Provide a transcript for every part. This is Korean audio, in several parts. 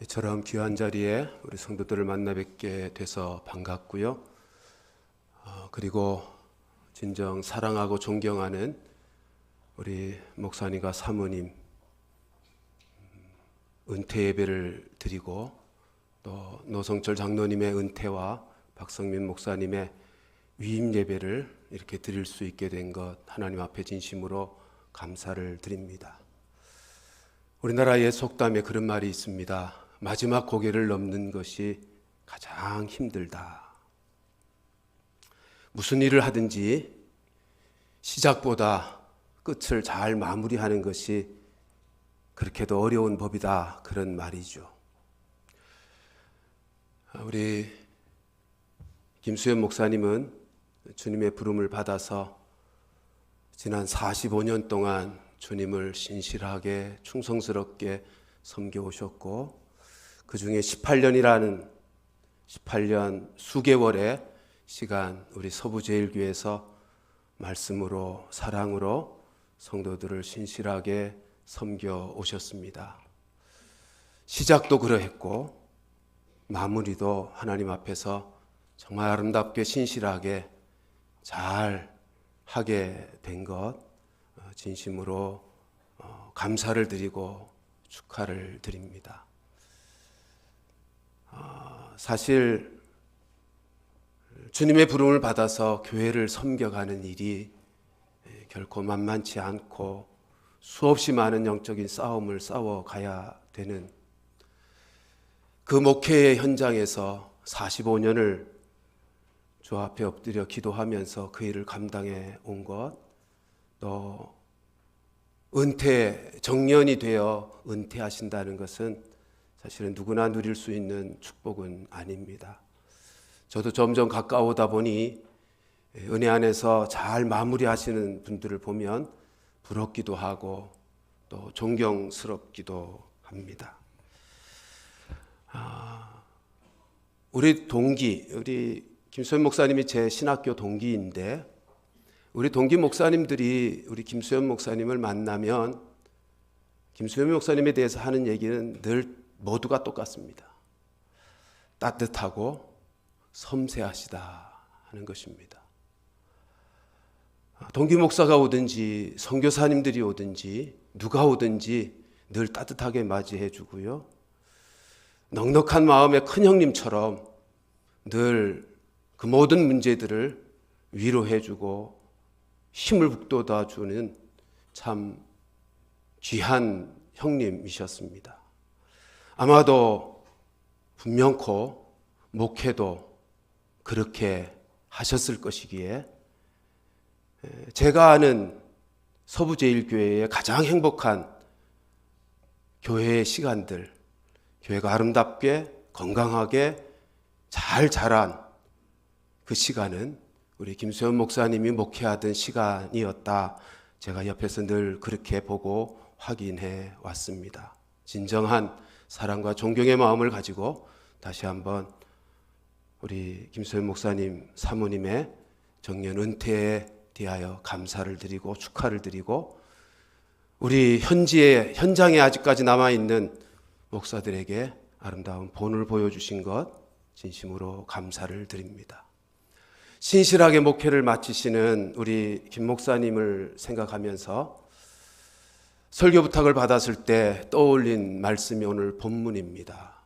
이처럼 귀한 자리에 우리 성도들을 만나 뵙게 돼서 반갑고요. 그리고 진정 사랑하고 존경하는 우리 목사님과 사모님 은퇴 예배를 드리고 또 노성철 장로님의 은퇴와 박성민 목사님의 위임 예배를 이렇게 드릴 수 있게 된 것 하나님 앞에 진심으로 감사를 드립니다. 우리나라의 속담에 그런 말이 있습니다. 마지막 고개를 넘는 것이 가장 힘들다. 무슨 일을 하든지 시작보다 끝을 잘 마무리하는 것이 그렇게도 어려운 법이다. 그런 말이죠. 우리 김수현 목사님은 주님의 부름을 받아서 지난 45년 동안 주님을 신실하게 충성스럽게 섬겨오셨고 그 중에 18년 수개월의 시간 우리 서부제일교회에서 말씀으로 사랑으로 성도들을 신실하게 섬겨오셨습니다. 시작도 그러했고 마무리도 하나님 앞에서 정말 아름답게 신실하게 잘 하게 된 것 진심으로 감사를 드리고 축하를 드립니다. 사실 주님의 부름을 받아서 교회를 섬겨가는 일이 결코 만만치 않고 수없이 많은 영적인 싸움을 싸워가야 되는 그 목회의 현장에서 45년을 주 앞에 엎드려 기도하면서 그 일을 감당해 온 것, 또 정년이 되어 은퇴하신다는 것은 사실은 누구나 누릴 수 있는 축복은 아닙니다. 저도 점점 가까우다 보니 은혜 안에서 잘 마무리하시는 분들을 보면 부럽기도 하고 또 존경스럽기도 합니다. 우리 김수현 목사님이 제 신학교 동기인데 우리 동기 목사님들이 우리 김수현 목사님을 만나면 김수현 목사님에 대해서 하는 얘기는 늘 모두가 똑같습니다. 따뜻하고 섬세하시다 하는 것입니다. 동기 목사가 오든지 선교사님들이 오든지 누가 오든지 늘 따뜻하게 맞이해 주고요. 넉넉한 마음의 큰 형님처럼 늘 그 모든 문제들을 위로해 주고 힘을 북돋아 주는 참 귀한 형님이셨습니다. 아마도 분명코 목회도 그렇게 하셨을 것이기에 제가 아는 서부제일교회의 가장 행복한 교회의 시간들, 교회가 아름답게 건강하게 잘 자란 그 시간은 우리 김수현 목사님이 목회하던 시간이었다. 제가 옆에서 늘 그렇게 보고 확인해 왔습니다. 진정한 사랑과 존경의 마음을 가지고 다시 한번 우리 김수현 목사님 사모님의 정년 은퇴에 대하여 감사를 드리고 축하를 드리고 우리 현장에 아직까지 남아있는 목사들에게 아름다운 본을 보여주신 것 진심으로 감사를 드립니다. 신실하게 목회를 마치시는 우리 김 목사님을 생각하면서 설교 부탁을 받았을 때 떠올린 말씀이 오늘 본문입니다.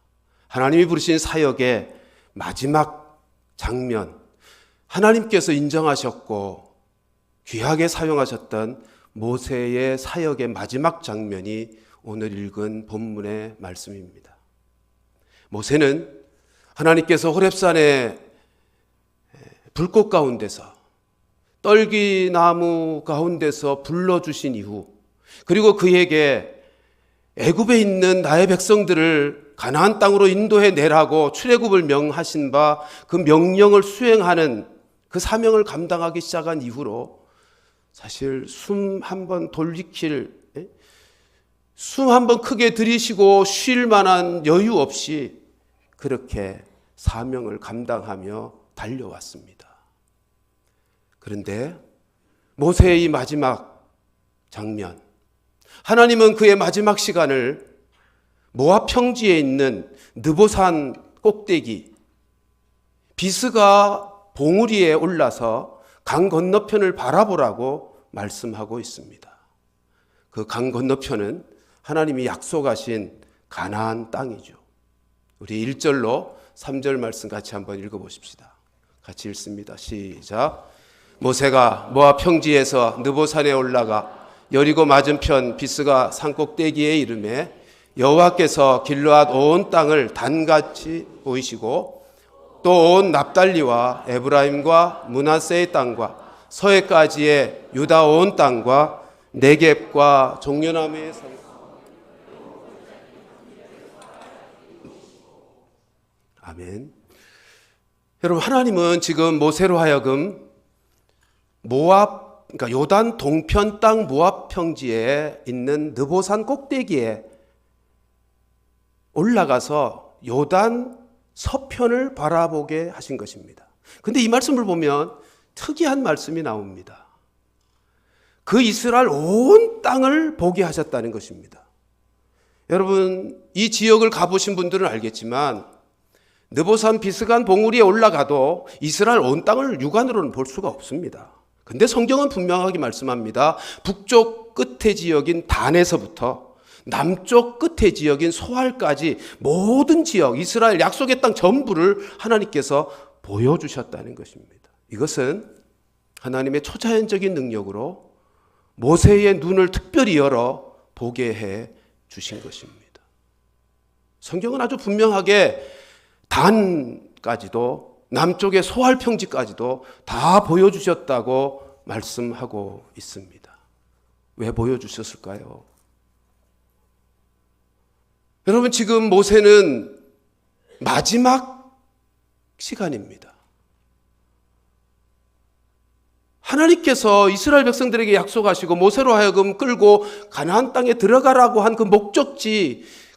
하나님이 부르신 사역의 마지막 장면, 하나님께서 인정하셨고 귀하게 사용하셨던 모세의 사역의 마지막 장면이 오늘 읽은 본문의 말씀입니다. 모세는 하나님께서 호렙산의 불꽃 가운데서 떨기나무 가운데서 불러주신 이후 그리고 그에게 애굽에 있는 나의 백성들을 가나안 땅으로 인도해 내라고 출애굽을 명하신 바 그 명령을 수행하는 그 사명을 감당하기 시작한 이후로 사실 숨 한 번 크게 들이쉬고 쉴 만한 여유 없이 그렇게 사명을 감당하며 달려왔습니다. 그런데 모세의 마지막 장면, 하나님은 그의 마지막 시간을 모압 평지에 있는 느보산 꼭대기 비스가 봉우리에 올라서 강 건너편을 바라보라고 말씀하고 있습니다. 그 강 건너편은 하나님이 약속하신 가나안 땅이죠. 우리 1절로 3절 말씀 같이 한번 읽어보십시다. 같이 읽습니다. 시작. 모세가 모압 평지에서 느보산에 올라가 여리고 맞은편 비스가 산꼭대기에 이르매 여호와께서 길르앗 온 땅을 단같이 보이시고 또 온 납달리와 에브라임과 므낫세의 땅과 서해까지의 유다 온 땅과 네겝과 종려나무의 산. 아멘. 여러분, 하나님은 지금 모세로 하여금 모압, 그러니까 요단 동편 땅 모압 평지에 있는 느보산 꼭대기에 올라가서 요단 서편을 바라보게 하신 것입니다. 근데 이 말씀을 보면 특이한 말씀이 나옵니다. 그 이스라엘 온 땅을 보게 하셨다는 것입니다. 여러분, 이 지역을 가보신 분들은 알겠지만 느보산 비스간 봉우리에 올라가도 이스라엘 온 땅을 육안으로는 볼 수가 없습니다. 근데 성경은 분명하게 말씀합니다. 북쪽 끝의 지역인 단에서부터 남쪽 끝의 지역인 소알까지 모든 지역, 이스라엘 약속의 땅 전부를 하나님께서 보여주셨다는 것입니다. 이것은 하나님의 초자연적인 능력으로 모세의 눈을 특별히 열어 보게 해 주신 것입니다. 성경은 아주 분명하게 단까지도 남쪽의 소알 평지까지도 다 보여주셨다고 말씀하고 있습니다. 왜 보여주셨을까요? 여러분, 지금 모세는 마지막 시간입니다. 하나님께서 이스라엘 백성들에게 약속하시고 모세로 하여금 끌고 가나안 땅에 들어가라고 한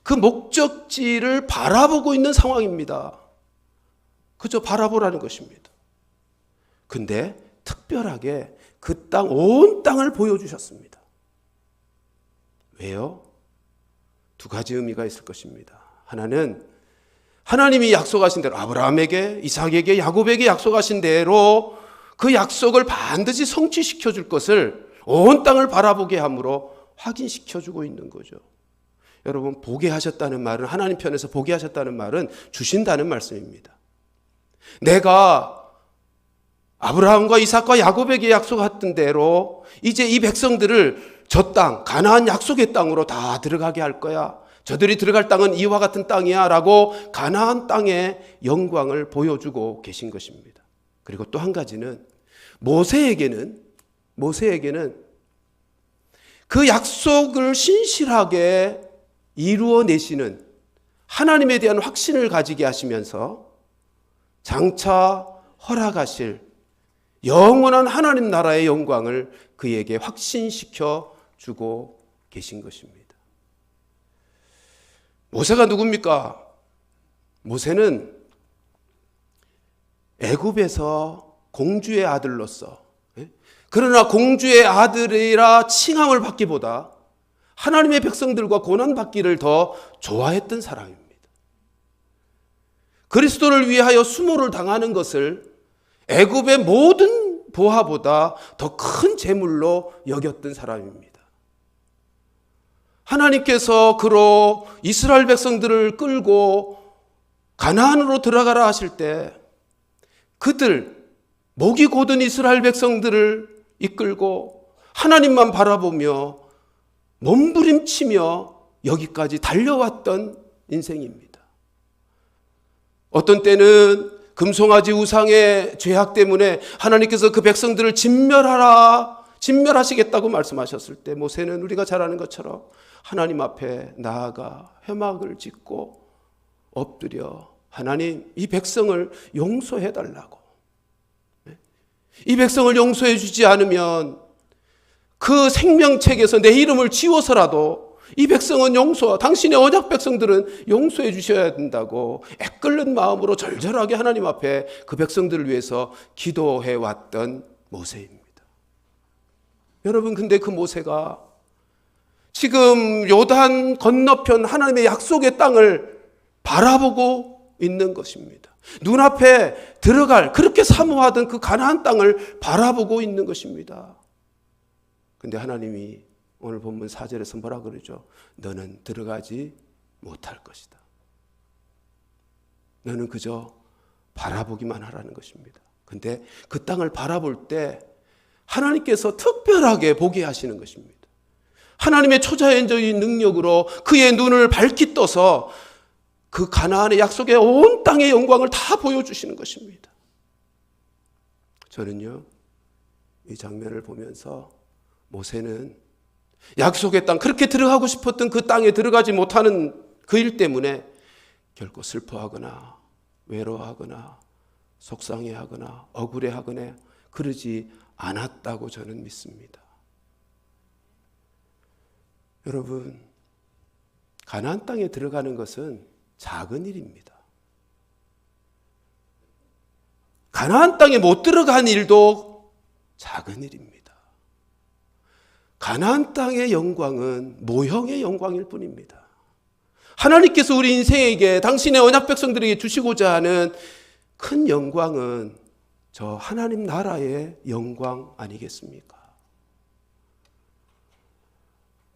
그 목적지를 바라보고 있는 상황입니다. 그저 바라보라는 것입니다. 근데 특별하게 그 땅, 온 땅을 보여주셨습니다. 왜요? 두 가지 의미가 있을 것입니다. 하나는 하나님이 약속하신 대로 아브라함에게, 이삭에게, 야곱에게 약속하신 대로 그 약속을 반드시 성취시켜 줄 것을 온 땅을 바라보게 함으로 확인시켜 주고 있는 거죠. 여러분, 보게 하셨다는 말은, 하나님 편에서 보게 하셨다는 말은 주신다는 말씀입니다. 내가 아브라함과 이삭과 야곱에게 약속했던 대로 이제 이 백성들을 저 땅, 가나안 약속의 땅으로 다 들어가게 할 거야. 저들이 들어갈 땅은 이와 같은 땅이야 라고 가나안 땅의 영광을 보여주고 계신 것입니다. 그리고 또 한 가지는 모세에게는 그 약속을 신실하게 이루어내시는 하나님에 대한 확신을 가지게 하시면서 장차 허락하실 영원한 하나님 나라의 영광을 그에게 확신시켜 주고 계신 것입니다. 모세가 누굽니까? 모세는 애굽에서 공주의 아들로서, 그러나 공주의 아들이라 칭함을 받기보다 하나님의 백성들과 고난받기를 더 좋아했던 사람입니다. 그리스도를 위하여 수모를 당하는 것을 애굽의 모든 보화보다 더 큰 재물로 여겼던 사람입니다. 하나님께서 그로 이스라엘 백성들을 끌고 가나안으로 들어가라 하실 때 그들, 목이 곧은 이스라엘 백성들을 이끌고 하나님만 바라보며 몸부림치며 여기까지 달려왔던 인생입니다. 어떤 때는 금송아지 우상의 죄악 때문에 하나님께서 그 백성들을 진멸하시겠다고 말씀하셨을 때 모세는 우리가 잘 아는 것처럼 하나님 앞에 나아가 회막을 짓고 엎드려 하나님, 이 백성을 용서해 달라고. 이 백성을 용서해 주지 않으면 그 생명책에서 내 이름을 지워서라도 이 백성은 당신의 언약 백성들은 용서해 주셔야 된다고 애끓는 마음으로 절절하게 하나님 앞에 그 백성들을 위해서 기도해 왔던 모세입니다. 여러분, 근데 그 모세가 지금 요단 건너편 하나님의 약속의 땅을 바라보고 있는 것입니다. 눈앞에 들어갈 그렇게 사모하던 그 가나안 땅을 바라보고 있는 것입니다. 근데 하나님이 오늘 본문 4절에서 뭐라 그러죠? 너는 들어가지 못할 것이다. 너는 그저 바라보기만 하라는 것입니다. 근데 그 땅을 바라볼 때 하나님께서 특별하게 보게 하시는 것입니다. 하나님의 초자연적인 능력으로 그의 눈을 밝히 떠서 그 가나안의 약속의 온 땅의 영광을 다 보여주시는 것입니다. 저는요, 이 장면을 보면서 모세는 약속의 땅, 그렇게 들어가고 싶었던 그 땅에 들어가지 못하는 그 일 때문에 결코 슬퍼하거나 외로워하거나 속상해하거나 억울해하거나 그러지 않았다고 저는 믿습니다. 여러분, 가나안 땅에 들어가는 것은 작은 일입니다. 가나안 땅에 못 들어간 일도 작은 일입니다. 가나안 땅의 영광은 모형의 영광일 뿐입니다. 하나님께서 우리 인생에게 당신의 언약 백성들에게 주시고자 하는 큰 영광은 저 하나님 나라의 영광 아니겠습니까?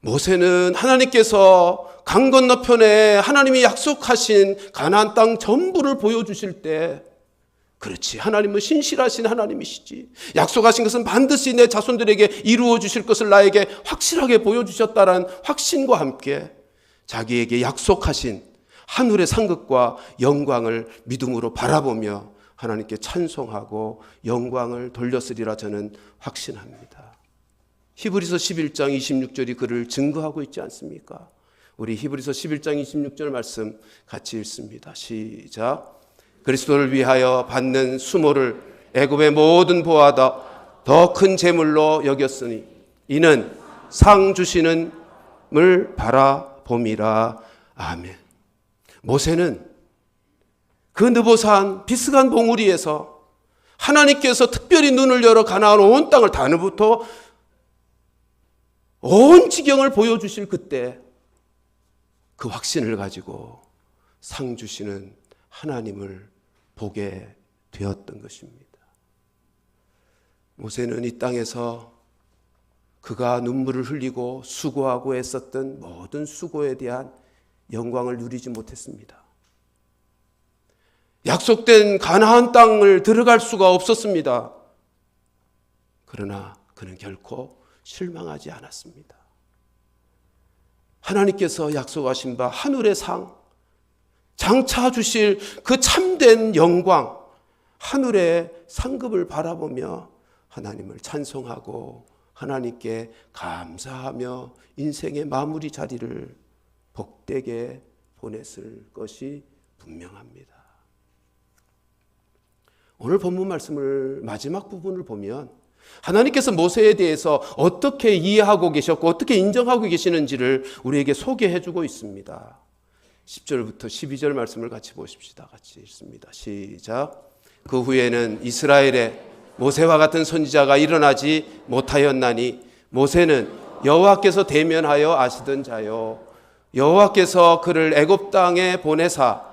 모세는 하나님께서 강 건너편에 하나님이 약속하신 가나안 땅 전부를 보여주실 때, 그렇지, 하나님은 신실하신 하나님이시지, 약속하신 것은 반드시 내 자손들에게 이루어 주실 것을 나에게 확실하게 보여주셨다는 확신과 함께 자기에게 약속하신 하늘의 상급과 영광을 믿음으로 바라보며 하나님께 찬송하고 영광을 돌렸으리라 저는 확신합니다. 히브리서 11장 26절이 그를 증거하고 있지 않습니까? 우리 히브리서 11장 26절 말씀 같이 읽습니다. 시작. 그리스도를 위하여 받는 수모를 애굽의 모든 보아다 더 큰 재물로 여겼으니 이는 상 주시는 을 바라봄이라. 아멘. 모세는 그 느보산 비스간 봉우리에서 하나님께서 특별히 눈을 열어 가나안 온 땅을 단으부터 온 지경을 보여주실 그때 그 확신을 가지고 상 주시는 하나님을 보게 되었던 것입니다. 모세는 이 땅에서 그가 눈물을 흘리고 수고하고 애썼던 모든 수고에 대한 영광을 누리지 못했습니다. 약속된 가나안 땅을 들어갈 수가 없었습니다. 그러나 그는 결코 실망하지 않았습니다. 하나님께서 약속하신 바 하늘의 상, 장차 주실 그 참된 영광, 하늘의 상급을 바라보며 하나님을 찬송하고 하나님께 감사하며 인생의 마무리 자리를 복되게 보냈을 것이 분명합니다. 오늘 본문 말씀을 마지막 부분을 보면 하나님께서 모세에 대해서 어떻게 이해하고 계셨고 어떻게 인정하고 계시는지를 우리에게 소개해 주고 있습니다. 10절부터 12절 말씀을 같이 보십시다. 같이 읽습니다. 시작. 그 후에는 이스라엘에 모세와 같은 선지자가 일어나지 못하였나니 모세는 여호와께서 대면하여 아시던 자요 여호와께서 그를 애굽 땅에 보내사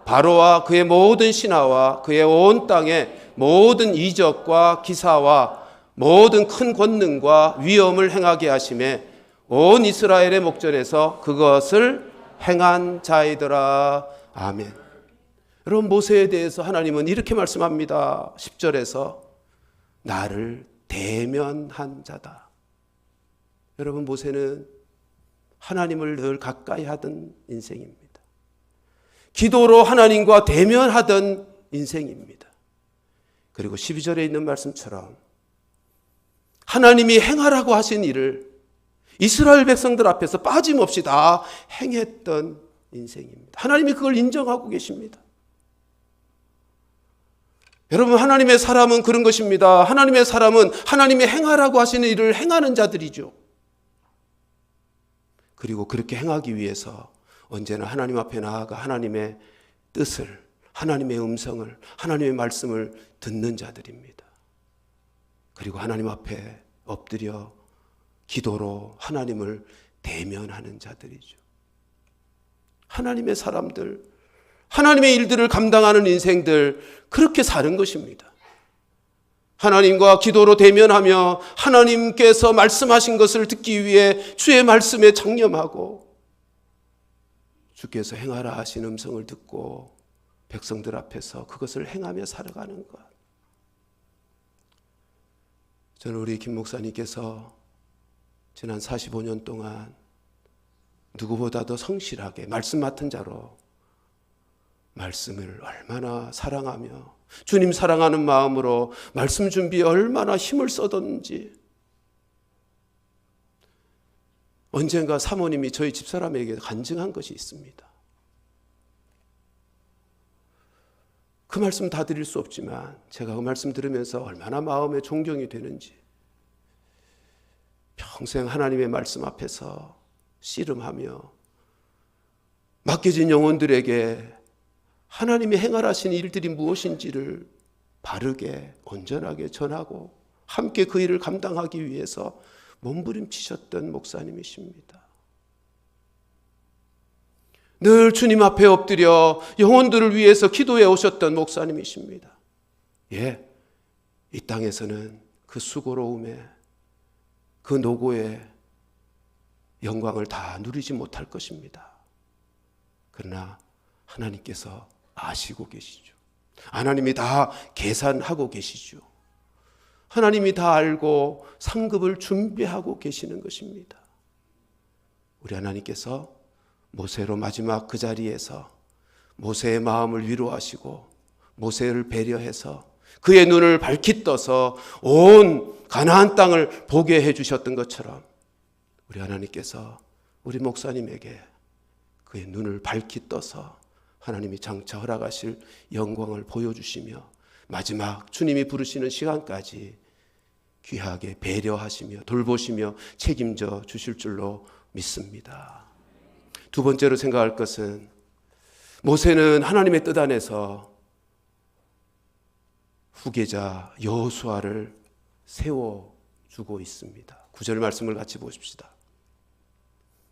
바로와 그의 모든 신하와 그의 온 땅에 모든 이적과 기사와 모든 큰 권능과 위엄을 행하게 하심에 온 이스라엘의 목전에서 그것을 행한 자이더라. 아멘. 여러분, 모세에 대해서 하나님은 이렇게 말씀합니다. 10절에서 나를 대면한 자다. 여러분, 모세는 하나님을 늘 가까이 하던 인생입니다. 기도로 하나님과 대면하던 인생입니다. 그리고 12절에 있는 말씀처럼 하나님이 행하라고 하신 일을 이스라엘 백성들 앞에서 빠짐없이 다 행했던 인생입니다. 하나님이 그걸 인정하고 계십니다. 여러분, 하나님의 사람은 그런 것입니다. 하나님의 사람은 하나님이 행하라고 하시는 일을 행하는 자들이죠. 그리고 그렇게 행하기 위해서 언제나 하나님 앞에 나아가 하나님의 뜻을, 하나님의 음성을, 하나님의 말씀을 듣는 자들입니다. 그리고 하나님 앞에 엎드려 기도로 하나님을 대면하는 자들이죠. 하나님의 사람들, 하나님의 일들을 감당하는 인생들, 그렇게 사는 것입니다. 하나님과 기도로 대면하며 하나님께서 말씀하신 것을 듣기 위해 주의 말씀에 장념하고 주께서 행하라 하신 음성을 듣고 백성들 앞에서 그것을 행하며 살아가는 것. 저는 우리 김 목사님께서 지난 45년 동안 누구보다도 성실하게 말씀 맡은 자로 말씀을 얼마나 사랑하며 주님 사랑하는 마음으로 말씀 준비에 얼마나 힘을 쏟았는지, 언젠가 사모님이 저희 집사람에게 간증한 것이 있습니다. 그 말씀 다 드릴 수 없지만 제가 그 말씀 들으면서 얼마나 마음에 존경이 되는지, 평생 하나님의 말씀 앞에서 씨름하며 맡겨진 영혼들에게 하나님이 행하라신 일들이 무엇인지를 바르게 온전하게 전하고 함께 그 일을 감당하기 위해서 몸부림치셨던 목사님이십니다. 늘 주님 앞에 엎드려 영혼들을 위해서 기도해 오셨던 목사님이십니다. 이 땅에서는 그 수고로움에, 그 노고에 영광을 다 누리지 못할 것입니다. 그러나 하나님께서 아시고 계시죠. 하나님이 다 계산하고 계시죠. 하나님이 다 알고 상급을 준비하고 계시는 것입니다. 우리 하나님께서 모세로 마지막 그 자리에서 모세의 마음을 위로하시고 모세를 배려해서 그의 눈을 밝히 떠서 온 가나안 땅을 보게 해주셨던 것처럼 우리 하나님께서 우리 목사님에게 그의 눈을 밝히 떠서 하나님이 장차 허락하실 영광을 보여주시며 마지막 주님이 부르시는 시간까지 귀하게 배려하시며 돌보시며 책임져 주실 줄로 믿습니다. 두 번째로 생각할 것은, 모세는 하나님의 뜻 안에서 후계자 여호수아를 세워주고 있습니다. 9절 말씀을 같이 보십시다.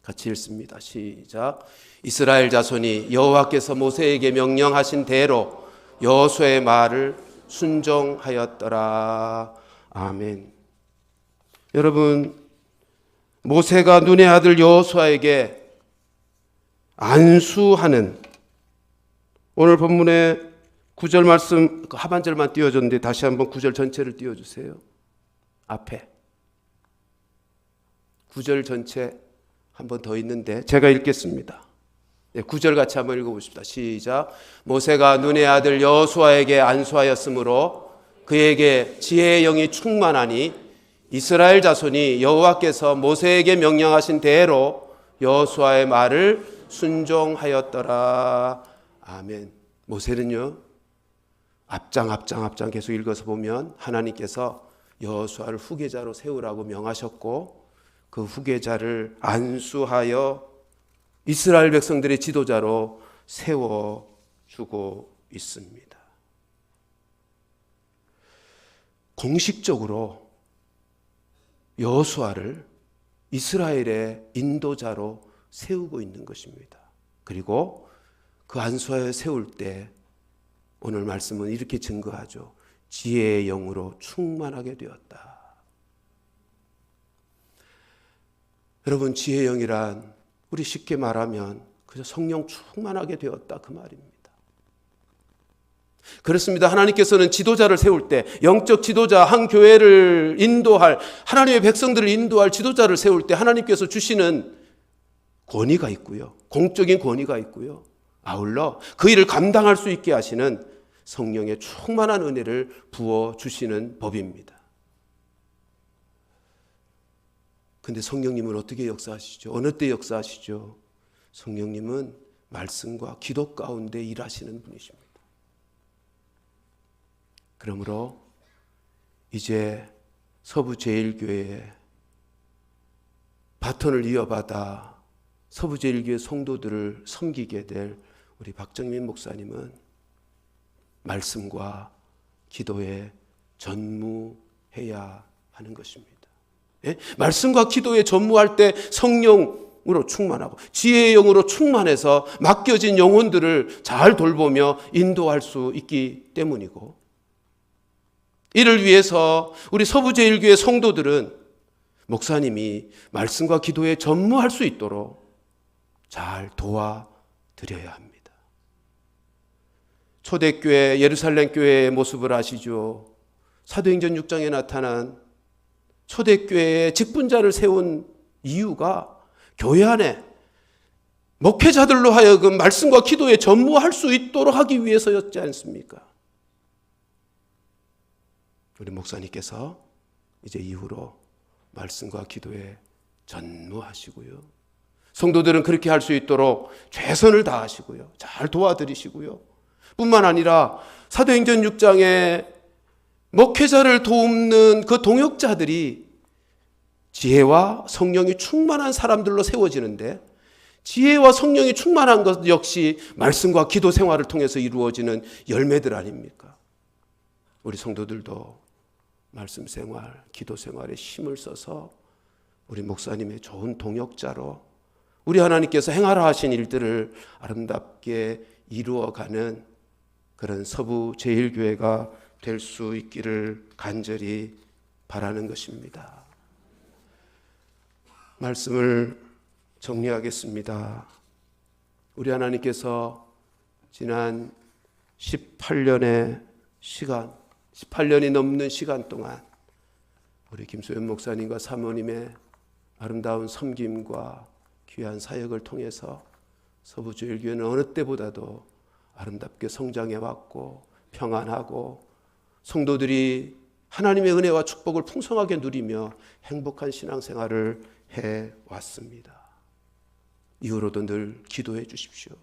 같이 읽습니다. 시작. 이스라엘 자손이 여호와께서 모세에게 명령하신 대로 여호수아의 말을 순종하였더라. 아멘. 여러분, 모세가 눈의 아들 여호수아에게 안수하는, 오늘 본문의 9절 말씀 하반절만 띄워줬는데 다시 한번 9절 전체를 띄워주세요. 앞에 9절 전체 한 번 더 있는데 제가 읽겠습니다. 9절 같이 한번 읽어보십시다. 시작. 모세가 눈의 아들 여호수아에게 안수하였으므로 그에게 지혜의 영이 충만하니 이스라엘 자손이 여호와께서 모세에게 명령하신 대로 여호수아의 말을 순종하였더라. 아멘. 모세는요, 앞장 계속 읽어서 보면 하나님께서 여호수아를 후계자로 세우라고 명하셨고 그 후계자를 안수하여 이스라엘 백성들의 지도자로 세워주고 있습니다. 공식적으로 여호수아를 이스라엘의 인도자로 세우고 있는 것입니다. 그리고 그 안수하여 세울 때 오늘 말씀은 이렇게 증거하죠. 지혜의 영으로 충만하게 되었다. 여러분, 지혜의 영이란 우리 쉽게 말하면 그저 성령 충만하게 되었다, 그 말입니다. 그렇습니다. 하나님께서는 지도자를 세울 때, 영적 지도자, 한 교회를 인도할, 하나님의 백성들을 인도할 지도자를 세울 때 하나님께서 주시는 권위가 있고요, 공적인 권위가 있고요, 아울러 그 일을 감당할 수 있게 하시는 성령의 충만한 은혜를 부어주시는 법입니다. 근데 성령님은 어떻게 역사하시죠? 어느 때 역사하시죠? 성령님은 말씀과 기도 가운데 일하시는 분이십니다. 그러므로 이제 서부제일교회에 바톤을 이어받아 서부제일교회 성도들을 섬기게 될 우리 박정민 목사님은 말씀과 기도에 전무해야 하는 것입니다. 말씀과 기도에 전무할 때 성령으로 충만하고 지혜의 영으로 충만해서 맡겨진 영혼들을 잘 돌보며 인도할 수 있기 때문이고, 이를 위해서 우리 서부제일교회 성도들은 목사님이 말씀과 기도에 전무할 수 있도록 잘 도와드려야 합니다. 초대교회 예루살렘 교회의 모습을 아시죠? 사도행전 6장에 나타난 초대교회의 직분자를 세운 이유가 교회 안에 목회자들로 하여금 말씀과 기도에 전무할 수 있도록 하기 위해서였지 않습니까? 우리 목사님께서 이제 이후로 말씀과 기도에 전무하시고요, 성도들은 그렇게 할 수 있도록 최선을 다하시고요, 잘 도와드리시고요, 뿐만 아니라 사도행전 6장에 목회자를 돕는 그 동역자들이 지혜와 성령이 충만한 사람들로 세워지는데, 지혜와 성령이 충만한 것 역시 말씀과 기도 생활을 통해서 이루어지는 열매들 아닙니까? 우리 성도들도 말씀 생활, 기도 생활에 힘을 써서 우리 목사님의 좋은 동역자로 우리 하나님께서 행하라 하신 일들을 아름답게 이루어가는 그런 서부 제일교회가 될 수 있기를 간절히 바라는 것입니다. 말씀을 정리하겠습니다. 우리 하나님께서 지난 18년의 시간, 18년이 넘는 시간 동안 우리 김소연 목사님과 사모님의 아름다운 섬김과 귀한 사역을 통해서 서부제일교회는 어느 때보다도 아름답게 성장해 왔고 평안하고 성도들이 하나님의 은혜와 축복을 풍성하게 누리며 행복한 신앙생활을 해왔습니다. 이후로도 늘 기도해 주십시오.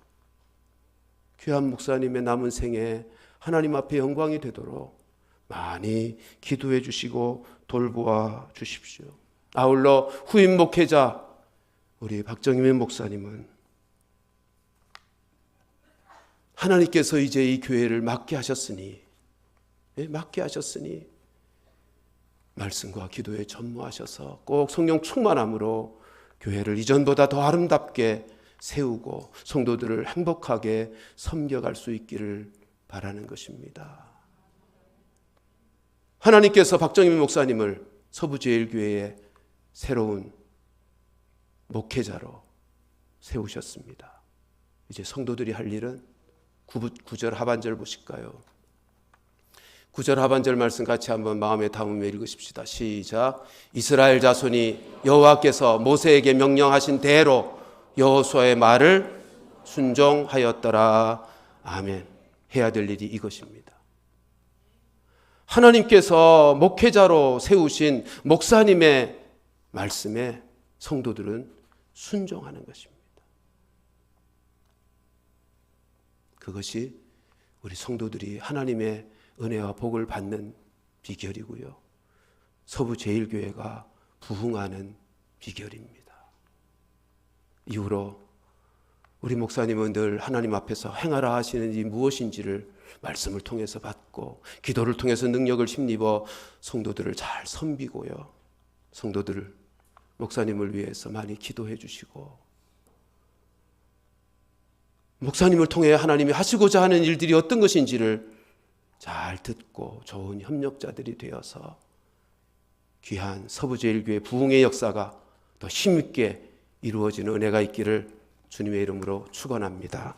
귀한 목사님의 남은 생에 하나님 앞에 영광이 되도록 많이 기도해 주시고 돌보아 주십시오. 아울러 후임 목회자 우리 박정민 목사님은 하나님께서 이제 이 교회를 맡게 하셨으니 말씀과 기도에 전무하셔서 꼭 성령 충만함으로 교회를 이전보다 더 아름답게 세우고 성도들을 행복하게 섬겨갈 수 있기를 바라는 것입니다. 하나님께서 박정민 목사님을 서부제일교회의 새로운 목회자로 세우셨습니다. 이제 성도들이 할 일은 9절 하반절 보실까요? 9절 하반절 말씀 같이 한번 마음에 담으며 읽으십시다. 시작. 이스라엘 자손이 여호와께서 모세에게 명령하신 대로 여호수아의 말을 순종하였더라. 아멘. 해야 될 일이 이것입니다. 하나님께서 목회자로 세우신 목사님의 말씀에 성도들은 순종하는 것입니다. 그것이 우리 성도들이 하나님의 은혜와 복을 받는 비결이고요, 서부제일교회가 부흥하는 비결입니다. 이후로 우리 목사님은 늘 하나님 앞에서 행하라 하시는 이 무엇인지를 말씀을 통해서 받고 기도를 통해서 능력을 힘입어 성도들을 잘 섬기고요, 성도들을 목사님을 위해서 많이 기도해 주시고 목사님을 통해 하나님이 하시고자 하는 일들이 어떤 것인지를 잘 듣고 좋은 협력자들이 되어서 귀한 서부제일교회 부흥의 역사가 더 힘있게 이루어지는 은혜가 있기를 주님의 이름으로 축원합니다.